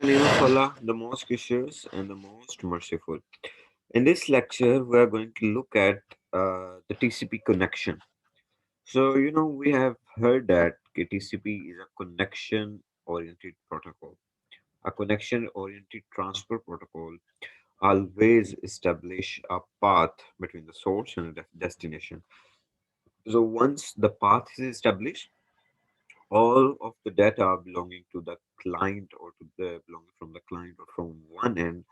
In the name of Allah, the most gracious and the most merciful. In this lecture, we are going to look at the TCP connection. So, we have heard that TCP is a connection oriented protocol. A connection oriented transfer protocol always establish a path between the source and the destination. So, once the path is established, all of the data belonging to the client or to the belonging from the client or from one end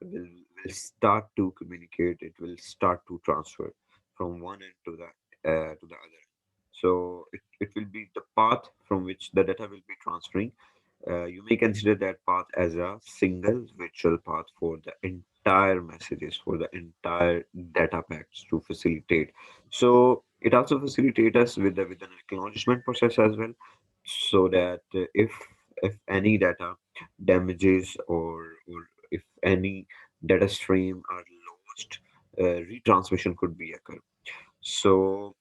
will start to communicate. It will start to transfer from one end to the other. So it will be the path from which the data will be transferring. You may consider that path as a single virtual path for the entire messages, for the entire data packs to facilitate. So it also facilitates us with an acknowledgement process as well, so that if any data damages or if any data stream are lost, retransmission could be occur. So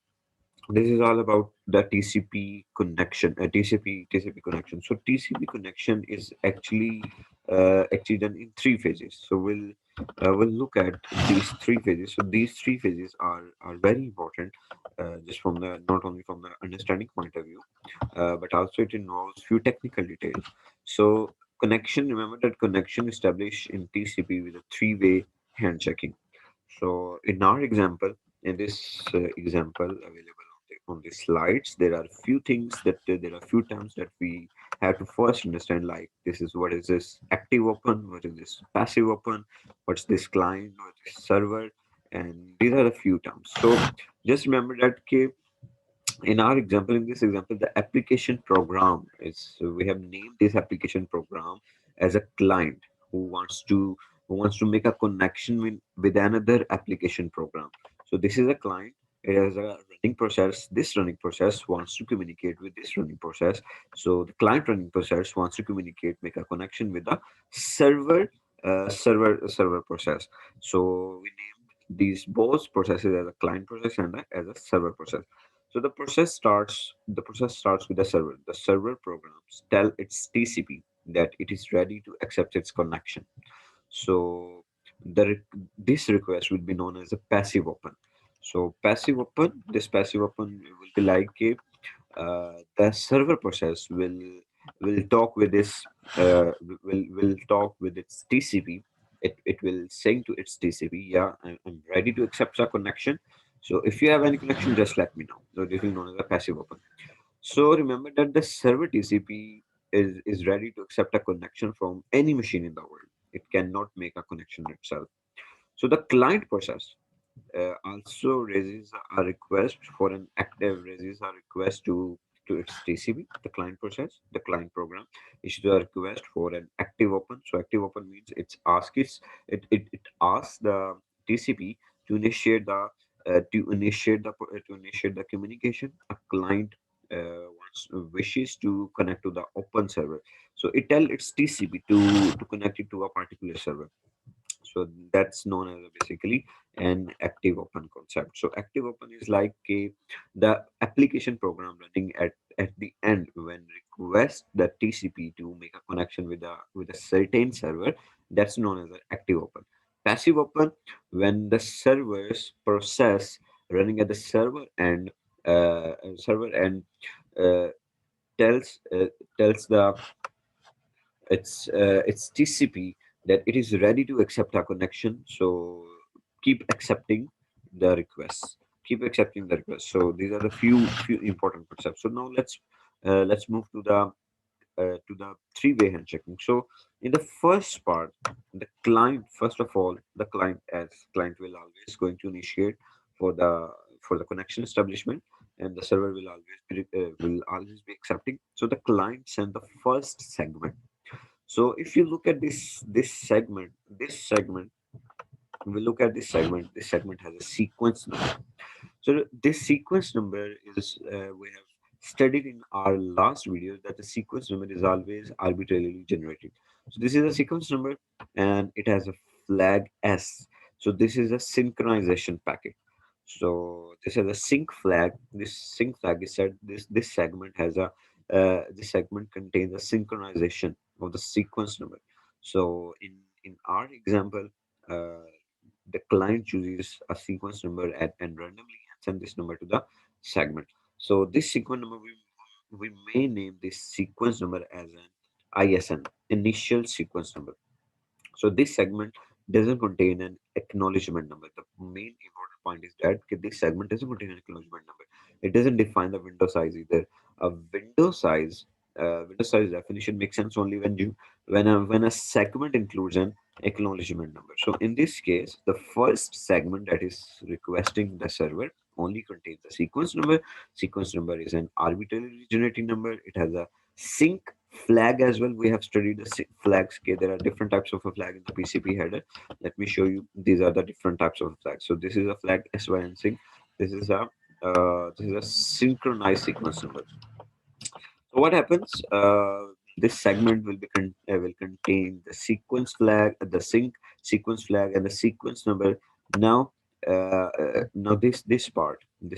this is all about the TCP connection, TCP connection. So TCP connection is actually done in three phases. So we'll look at these three phases. So these three phases are very important, just from the not only from the understanding point of view, but also it involves few technical details. So connection, remember that connection established in TCP with a three-way handshaking. So in our example, in this example available on the slides, there are few things that there are few terms that we have to first understand. Like this is what is this active open, what is this passive open, what's this client, what is server, and these are the few terms. So just remember that in our example, in this example, the application program is, so we have named this application program as a client who wants to make a connection with another application program. So this is a client. It has a running process. This running process wants to communicate with this running process. So the client running process wants to communicate, make a connection with the server process. So we named these both processes as a client process and as a server process. So the process starts with the server. The server programs tell its TCP that it is ready to accept its connection. So this request will be known as a passive open. So this passive open will be like the server process will talk with this will talk with its TCP. It will say to its TCP, yeah, I'm ready to accept a connection. So if you have any connection, just let me know. So this is known as a passive open. So remember that the server TCP is ready to accept a connection from any machine in the world. It cannot make a connection itself. So the client process also raises a request to its TCP, the client process, the client program issues a request for an active open. So active open means it asks the TCP to initiate the communication. A client wishes to connect to the open server, so it tell its TCP to connect it to a particular server. So that's known as basically an active open concept. So active open is like the application program running at the end when request the TCP to make a connection with a certain server. That's known as an active open. Passive open, when the servers process running at the server end uh, tells tells the it's TCP that it is ready to accept our connection. So keep accepting the requests. Keep accepting the requests. So these are the few important concepts. So now let's move to the three-way handshaking. So in the first part, the client, first of all, the client as client will always going to initiate for the connection establishment, and the server will always be accepting. So the client send the first segment. So if you look at this segment, we look at this segment. This segment has a sequence number. So this sequence number is we have studied in our last video that the sequence number is always arbitrarily generated. So this is a sequence number and it has a flag S. So this is a synchronization packet. So this is a sync flag. This sync flag is said this segment contains a synchronization of the sequence number. So in our example, uh, the client chooses a sequence number and randomly and send this number to the segment. So this sequence number we may name this sequence number as an ISN, initial sequence number. So this segment doesn't contain an acknowledgement number. The main important point is that this segment doesn't contain an acknowledgement number. It doesn't define the window size either. A window size definition makes sense only when a segment includes an acknowledgement number. So in this case, the first segment that is requesting the server only contains the sequence number. Sequence number is an arbitrarily generating number. It has a sync flag as well. We have studied the flags. Okay, there are different types of a flag in the PCP header. Let me show you. These are the different types of flags. So this is a flag SYN sync. This is a synchronized sequence number. So what happens? This segment will contain the sequence flag, the sync sequence flag, and the sequence number. Now, now this part, the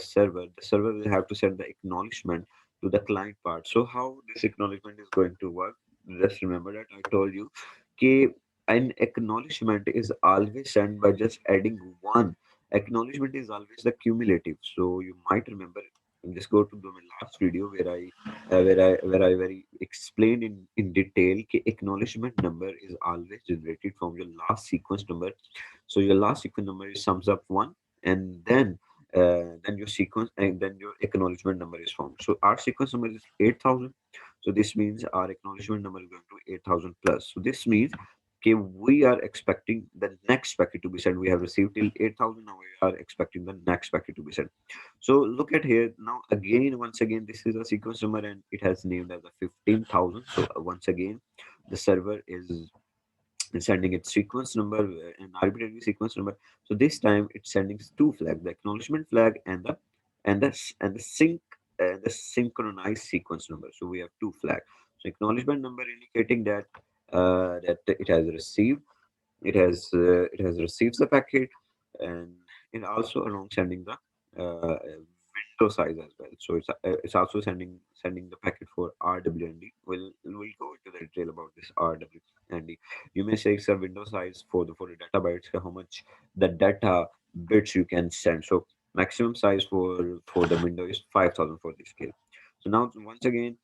server will have to send the acknowledgement to the client part. So how this acknowledgement is going to work? Just remember that I told you, कि an acknowledgement is always sent by just adding one. Acknowledgement is always the cumulative. So you might remember, just go to my last video where I very explained in detail कि acknowledgement number is always generated from your last sequence number. So your last sequence number is sums up one, and then your sequence and then your acknowledgement number is formed. So our sequence number is 8,000. So this means our acknowledgement number is going to be 8,000 plus. So this means okay, we are expecting the next packet to be sent. We have received till 8,000. Now we are expecting the next packet to be sent. So look at here now again. Once again, this is a sequence number and it has named as a 15,000. So once again, the server is sending its sequence number, an arbitrary sequence number. So this time it's sending two flags: the acknowledgement flag and the synchronized sequence number. So we have two flags. So acknowledgement number indicating that it has received the packet, and it also along sending the window size as well. So it's also sending the packet for RWND. We'll go into the detail about this RWND. You may say it's a window size for the data bytes, how much the data bits you can send. So maximum size for the window is 5,000 for this case. So now once again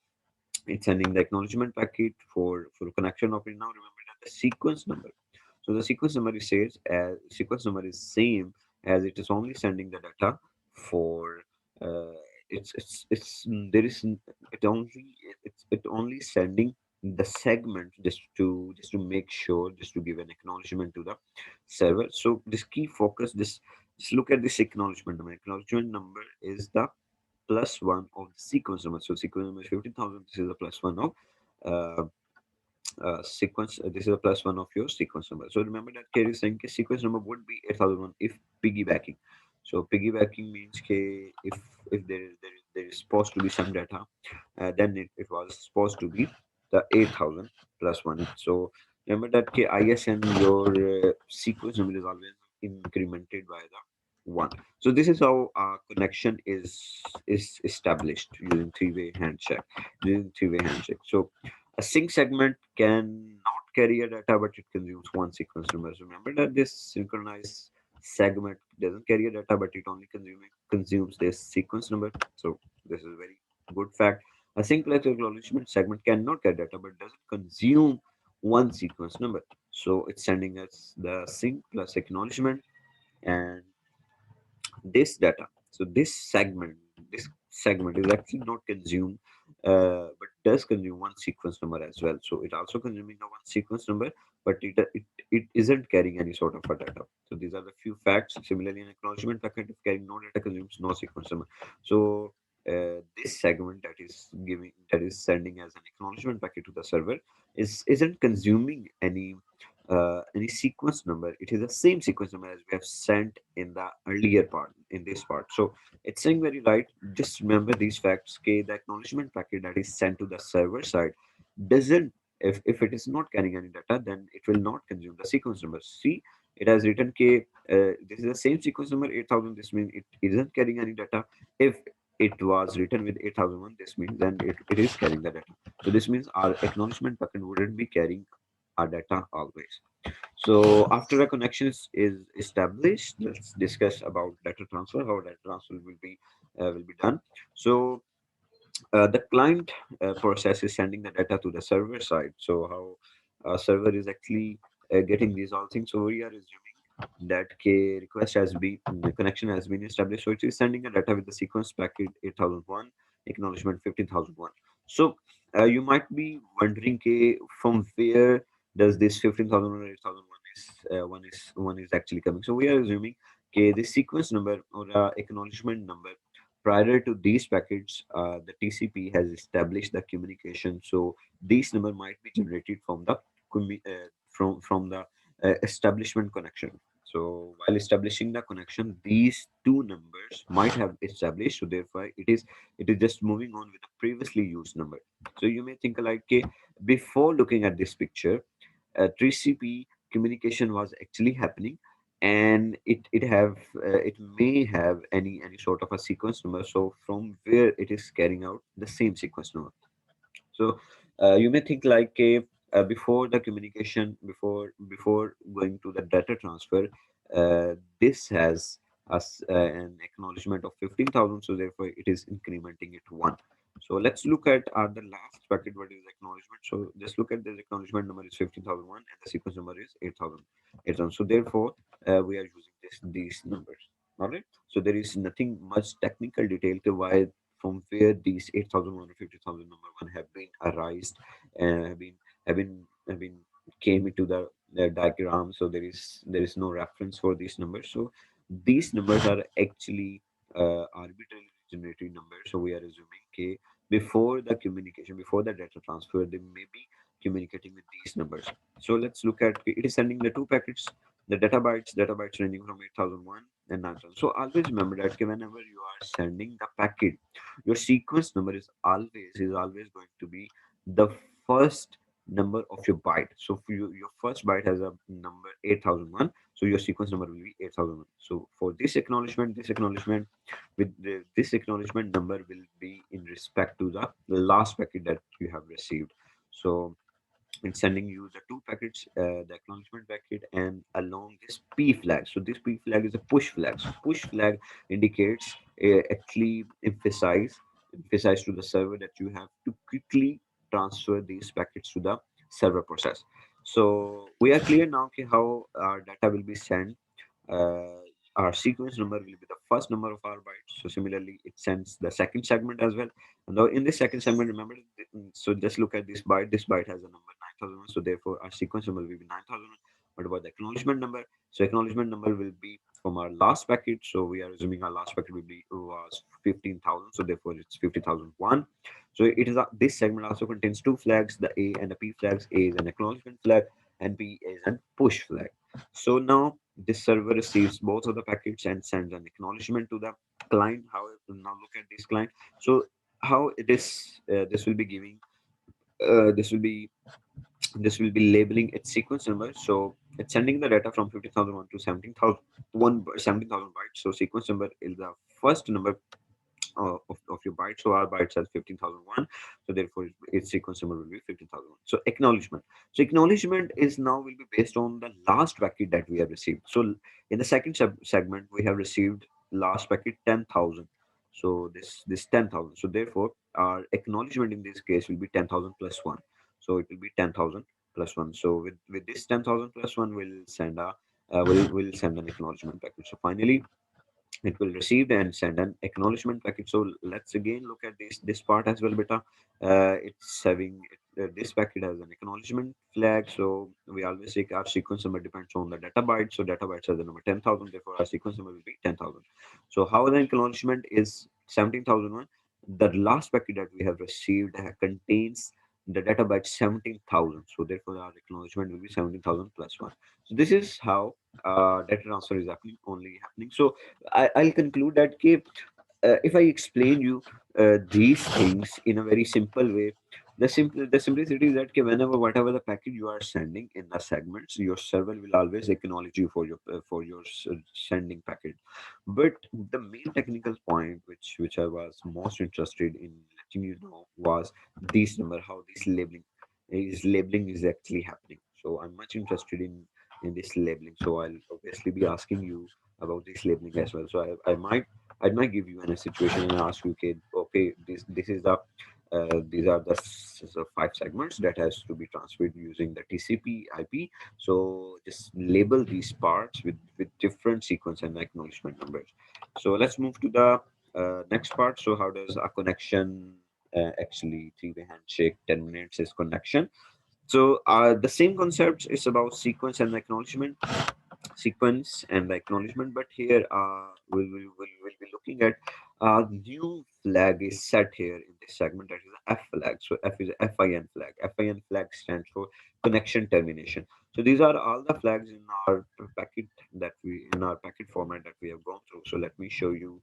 it's sending the acknowledgement packet for connection opening. Now remember that the sequence number. So the sequence number is same as it is only sending the data for it's there is it only it only sending the segment just to make sure, just to give an acknowledgement to the server. So this key focus, this just look at this acknowledgement number. Acknowledgement number is the plus one of the sequence number. So sequence number is 15,000. This is the plus one of uh, sequence. This is a plus one of your sequence number. So remember that Kerry is saying sequence number would be 8001 if piggybacking. So piggybacking means if there is supposed to be some data, then it was supposed to be the 8,000 plus one. So remember that ISN your sequence number is always incremented by the one. So this is how connection is established using three-way handshake. So a sync segment can not carry a data, but it consumes one sequence number. So remember that this synchronized segment doesn't carry a data, but it only consumes this sequence number. So this is a very good fact. A sync plus acknowledgement segment cannot carry data, but doesn't consume one sequence number. So it's sending us the sync plus acknowledgement and this data. So this segment is actually not consumed, but does consume one sequence number as well. So it also consuming the one sequence number, but it isn't carrying any sort of a data. So these are the few facts. Similarly, an acknowledgement packet if carrying no data consumes no sequence number. So this segment that is sending as an acknowledgement packet to the server isn't consuming any sequence number. It is the same sequence number as we have sent in the earlier part, in this part. So it's saying very right. Just remember these facts. Okay, the acknowledgement packet that is sent to the server side doesn't, if it is not carrying any data, then it will not consume the sequence number. See, it has written this is the same sequence number 8,000. This means it isn't carrying any data. If it was written with 8,001, this means then it is carrying the data. So this means our acknowledgement packet wouldn't be carrying our data always. So after a connection is established, let's discuss about data transfer, how data transfer will be done. So the client process is sending the data to the server side. So how server is actually getting these all things. So we are assuming that K request has been the connection has been established. So it is sending a data with the sequence packet 8001, acknowledgement 15001. So you might be wondering, K, from where does this 15001 or 8001 is actually coming? So we are assuming, K, the sequence number or acknowledgement number prior to these packets, the TCP has established the communication. So these number might be generated from the from the establishment connection. So while establishing the connection, these two numbers might have established. So therefore, it is just moving on with the previously used number. So you may think like, okay, before looking at this picture, 3CP communication was actually happening, and it may have any sort of a sequence number, so from where it is carrying out the same sequence number. So you may think like, before the communication, before going to the data transfer, this has an acknowledgement of 15,000, so therefore it is incrementing it one. So let's look at the last packet, what is acknowledgement. So just look at the acknowledgement number is 15,001 and the sequence number is 8,000. So therefore we are using these numbers. All right. So there is nothing much technical detail to why, from where these 8,001 or 50,000 number one have been arised and have been came into the diagram. So there is no reference for these numbers. So these numbers are actually arbitrarily generated numbers. So we are assuming, okay, before the communication, before the data transfer, they may be communicating with these numbers. So let's look at, it is sending the two packets, the data bytes ranging from 8001 and 9000. So always remember that, okay, whenever you are sending the packet, your sequence number is always going to be the first number of your byte. So for your first byte has a number 8001, so your sequence number will be 8001. So for this acknowledgement with this acknowledgement number will be in respect to the last packet that you have received. So in sending you the two packets, the acknowledgement packet and along this P flag. So this P flag is a push flag. So push flag indicates, actually emphasize to the server that you have to quickly transfer these packets to the server process. So we are clear now, okay, how our data will be sent. uh, our sequence number will be the first number of our bytes. So similarly, it sends the second segment as well. And now in this second segment, remember, so just look at this byte. This byte has a number 9001. So therefore, our sequence number will be 9001. What about the acknowledgement number? So acknowledgement number will be from our last packet. So we are assuming our last packet was 15,000. So therefore, it's 50,001. So it is this segment also contains two flags, the A and the P flags. A is an acknowledgement flag, and P is an push flag. So now this server receives both of the packets and sends an acknowledgement to the client. However, now look at this client. So how this will be giving, uh, this will be this will be labeling its sequence number. So it's sending the data from 50,001 to 17,000 bytes. So sequence number is the first number of your bytes. So our bytes has 15,001. So therefore, its sequence number will be 15,001. So acknowledgement. So acknowledgement is now will be based on the last packet that we have received. So in the second segment, we have received last packet 10,000. So this 10,000. So therefore, our acknowledgement in this case will be 10,000 plus one. So it will be 10,000 plus one. So with this 10,000 plus one, we'll send an acknowledgement packet. So finally, it will receive and send an acknowledgement packet. So let's again look at this part as well, beta. It's having this packet has an acknowledgement flag. So we always say our sequence number depends on the data byte. So data bytes has the number 10,000, therefore our sequence number will be 10,000. So how the acknowledgement is 17,001. The last packet that we have received contains the data byte 17,000. So therefore our acknowledgement will be 17,000 plus one. So this is how data transfer is happening. So I'll conclude that, if I explain you these things in a very simple way, the simplicity is that, whenever whatever the packet you are sending in the segments, your server will always acknowledge you for your sending packet. But the main technical point which I was most interested in letting you know was this number, how this labeling is actually happening. So I'm much interested in this labeling. So I'll obviously be asking you about this labeling as well. So I might give you in a situation and ask you, okay, this is the these are the five segments that has to be transferred using the TCP IP. So just label these parts with different sequence and acknowledgement numbers. So let's move to the next part. So how does a connection actually three-way handshake terminates its connection? So the same concept is about sequence and the acknowledgement, but here we'll be looking at new flag is set here in this segment, that is a F flag. So F is a FIN flag. FIN flag stands for connection termination. So these are all the flags in our packet in our packet format that we have gone through. So let me show you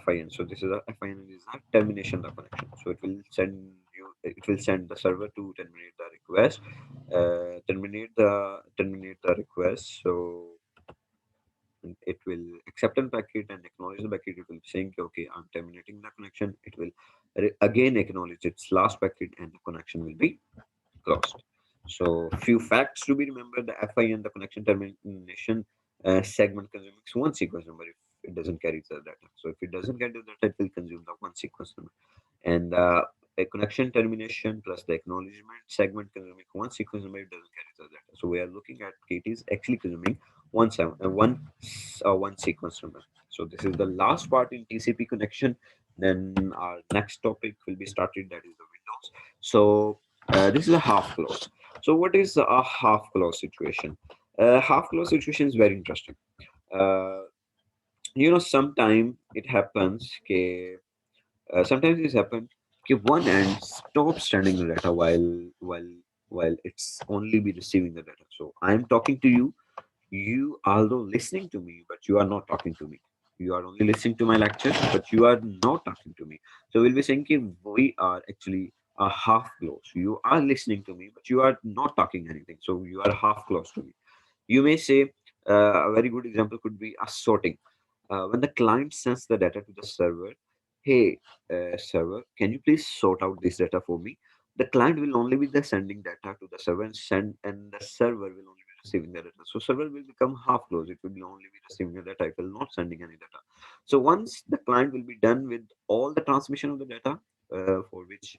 FIN. So this is a FIN is a termination of connection. So it will send the server to terminate the request, terminate the request. So it will accept a packet and acknowledge the packet. It will be saying, okay, I'm terminating the connection. It will again acknowledge its last packet and the connection will be closed. So few facts to be remembered: the FIN, the connection termination segment consumes one sequence number if it doesn't carry the data. So if it doesn't get the data, it will consume the one sequence number. And a connection termination plus the acknowledgement segment consuming one sequence number, it doesn't carry the data. So we are looking at it is actually consuming one sequence number. So this is the last part in TCP connection. Then our next topic will be started, that is the Windows. So this is a half close. So what is a half close situation? Half close situation is very interesting. Uh, sometime it happens. Sometimes this happens. One end stops sending the data while it's only be receiving the data. So I'm talking to you. You, although listening to me, but you are not talking to me. You are only listening to my lecture, but you are not talking to me. So we'll be saying we are actually a half close. You are listening to me, but you are not talking anything. So you are half close to me. You may say a very good example could be a sorting. When the client sends the data to the server, hey, server, can you please sort out this data for me? The client will only be the sending data to the server and the server will only be receiving the data. So server will become half closed. It will be only be receiving the data. It will not sending any data. So once the client will be done with all the transmission of the data for which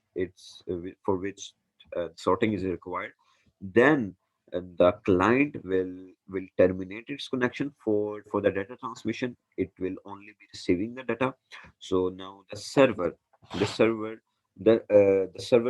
sorting is required, then the client will terminate its connection for the data transmission. It will only be receiving the data. So now the server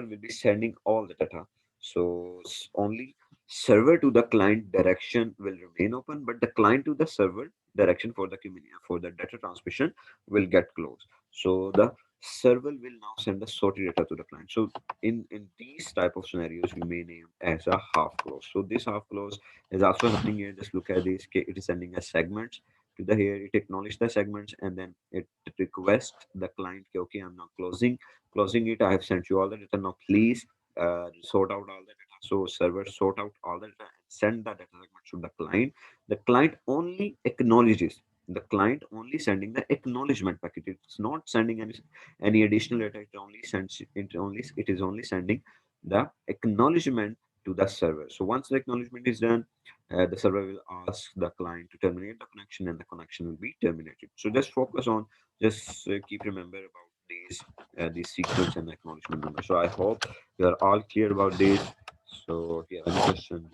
will be sending all the data. So only server to the client direction will remain open, but the client to the server direction for the for the data transmission will get closed. So the server will now send the sorted data to the client. So in these type of scenarios, we may name as a half close. So this half close is also happening here. Just look at this. Okay, it is sending us segments to the here. It acknowledge the segments and then it requests the client, okay, okay, I'm now closing it. I have sent you all the data. Now please sort out all the data. So server sort out all the data and send the data segments to the client. The client only acknowledges. The client only sending the acknowledgement packet. It's not sending any additional data. It is only sending the acknowledgement to the server. So once the acknowledgement is done, the server will ask the client to terminate the connection and the connection will be terminated. So just keep remember about these sequence and acknowledgement numbers. So I hope you are all clear about this. So if you have any question,